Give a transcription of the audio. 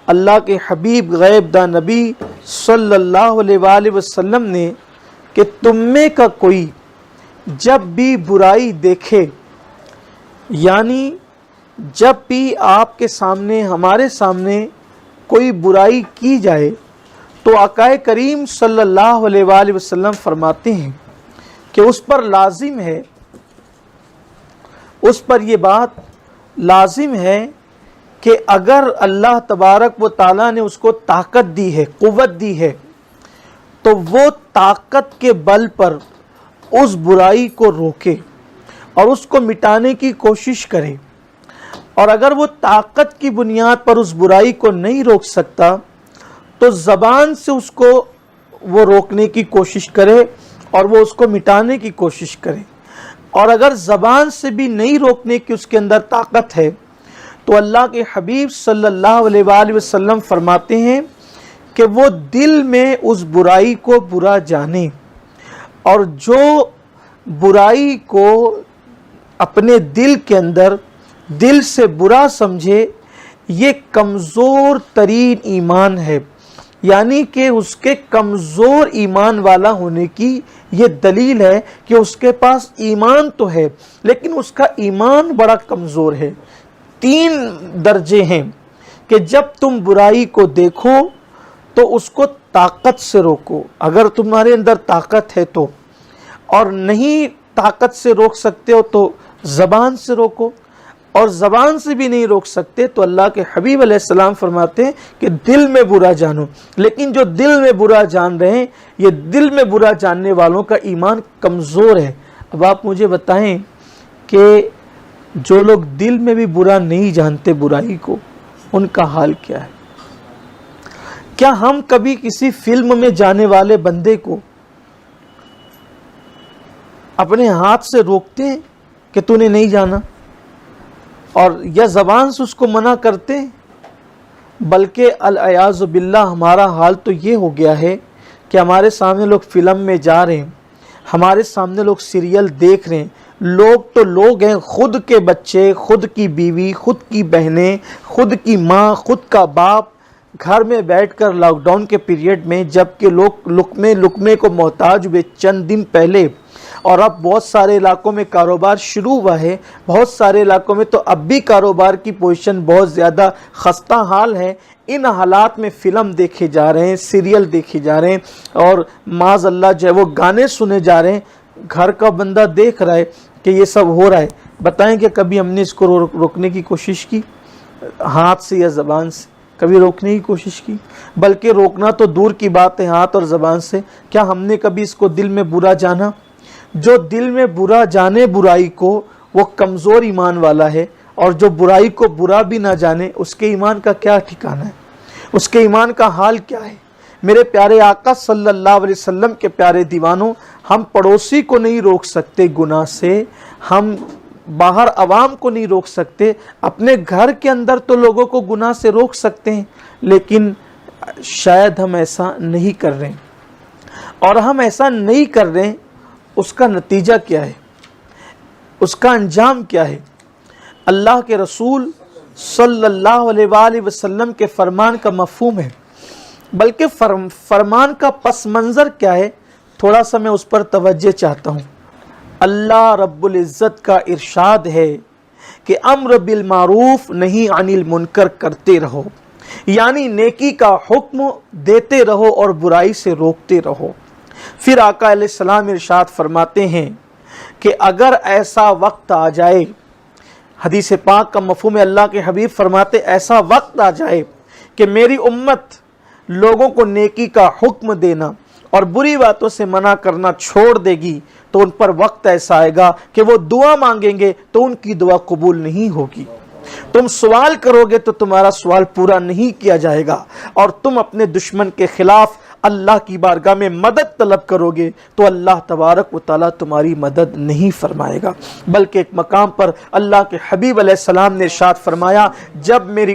اللہ کے حبیب غیب داں نبی صلی اللہ علیہ وآلہ وسلم نے کہ تم میں کا کوئی جب بھی برائی دیکھے، یعنی جب بھی آپ کے سامنے ہمارے سامنے کوئی برائی کی جائے تو آقا کریم صلی اللہ علیہ وآلہ وسلم فرماتے ہیں کہ اس پر لازم ہے، اس پر یہ بات لازم ہے کہ اگر اللہ تبارک و تعالیٰ نے اس کو طاقت دی ہے، قوت دی ہے، تو وہ طاقت کے بل پر اس برائی کو روکے اور اس کو مٹانے کی کوشش کرے، اور اگر وہ طاقت کی بنیاد پر اس برائی کو نہیں روک سکتا تو زبان سے اس کو وہ روکنے کی کوشش کرے اور وہ اس کو مٹانے کی کوشش کرے، اور اگر زبان سے بھی نہیں روکنے کی اس کے اندر طاقت ہے تو اللہ کے حبیب صلی اللہ علیہ وآلہ وسلم فرماتے ہیں کہ وہ دل میں اس برائی کو برا جانے، اور جو برائی کو اپنے دل کے اندر دل سے برا سمجھے یہ کمزور ترین ایمان ہے، یعنی کہ اس کے کمزور ایمان والا ہونے کی یہ دلیل ہے کہ اس کے پاس ایمان تو ہے لیکن اس کا ایمان بڑا کمزور ہے۔ 3 درجے ہیں کہ جب تم برائی کو دیکھو تو اس کو طاقت سے روکو، اگر تمہارے اندر طاقت ہے تو، اور نہیں طاقت سے روک سکتے ہو تو زبان سے روکو، اور زبان سے بھی نہیں روک سکتے تو اللہ کے حبیب علیہ السلام فرماتے ہیں کہ دل میں برا جانو، لیکن جو دل میں برا جان رہے ہیں یہ دل میں برا جاننے والوں کا ایمان کمزور ہے۔ اب آپ مجھے بتائیں کہ جو لوگ دل میں بھی برا نہیں جانتے برائی کو، ان کا حال کیا ہے؟ کیا ہم کبھی کسی فلم میں جانے والے بندے کو اپنے ہاتھ سے روکتے ہیں کہ تو نے نہیں جانا، اور یا زبان سے اس کو منع کرتے ہیں؟ بلکہ العیاذ باللہ ہمارا حال تو یہ ہو گیا ہے کہ ہمارے سامنے لوگ فلم میں جا رہے ہیں، ہمارے سامنے لوگ سیریل دیکھ رہے ہیں، لوگ تو لوگ ہیں، خود کے بچے، خود کی بیوی، خود کی بہنیں، خود کی ماں، خود کا باپ گھر میں بیٹھ کر لاک ڈاؤن کے پیریڈ میں، جبکہ لوگ لقمے کو محتاج ہوئے چند دن پہلے، اور اب بہت سارے علاقوں میں کاروبار شروع ہوا ہے، بہت سارے علاقوں میں تو اب بھی کاروبار کی پوزیشن بہت زیادہ خستہ حال ہے، ان حالات میں فلم دیکھے جا رہے ہیں، سیریل دیکھے جا رہے ہیں، اور معاذ اللہ جو ہے وہ گانے سنے جا رہے ہیں، گھر کا بندہ دیکھ رہا ہے کہ یہ سب ہو رہا ہے۔ بتائیں کہ کبھی ہم نے اس کو روکنے کی کوشش کی ہاتھ سے یا زبان سے؟ کبھی روکنے کی کوشش کی؟ بلکہ روکنا تو دور کی بات ہے، ہاتھ اور زبان سے کیا ہم نے کبھی اس کو دل میں برا جانا؟ جو دل میں برا جانے برائی کو وہ کمزور ایمان والا ہے، اور جو برائی کو برا بھی نہ جانے اس کے ایمان کا کیا ٹھکانہ ہے، اس کے ایمان کا حال کیا ہے؟ میرے پیارے آقا صلی اللہ علیہ وسلم کے پیارے دیوانوں، ہم پڑوسی کو نہیں روک سکتے گناہ سے، ہم باہر عوام کو نہیں روک سکتے، اپنے گھر کے اندر تو لوگوں کو گناہ سے روک سکتے ہیں، لیکن شاید ہم ایسا نہیں کر رہے ہیں، اور ہم ایسا نہیں کر رہے ہیں اس کا نتیجہ کیا ہے، اس کا انجام کیا ہے؟ اللہ کے رسول صلی اللہ علیہ وآلہ وسلم کے فرمان کا مفہوم ہے، بلکہ فرمان کا پس منظر کیا ہے، تھوڑا سا میں اس پر توجہ چاہتا ہوں۔ اللہ رب العزت کا ارشاد ہے کہ امر بالمعروف نہی عن المنکر کرتے رہو، یعنی نیکی کا حکم دیتے رہو اور برائی سے روکتے رہو۔ پھر آقا علیہ السلام ارشاد فرماتے ہیں کہ اگر ایسا وقت آ جائے، حدیث پاک کا مفہوم ہے، اللہ کے حبیب فرماتے ایسا وقت آ جائے کہ میری امت لوگوں کو نیکی کا حکم دینا اور بری باتوں سے منع کرنا چھوڑ دے گی تو ان پر وقت ایسا آئے گا کہ وہ دعا مانگیں گے تو ان کی دعا قبول نہیں ہوگی، تم سوال کرو گے تو تمہارا سوال پورا نہیں کیا جائے گا، اور تم اپنے دشمن کے خلاف اللہ کی بارگاہ میں مدد طلب کرو گے تو اللہ تبارک و تعالیٰ تمہاری مدد نہیں فرمائے گا۔ بلکہ ایک مقام پر اللہ کے حبیب علیہ السلام نے ارشاد فرمایا، جب میری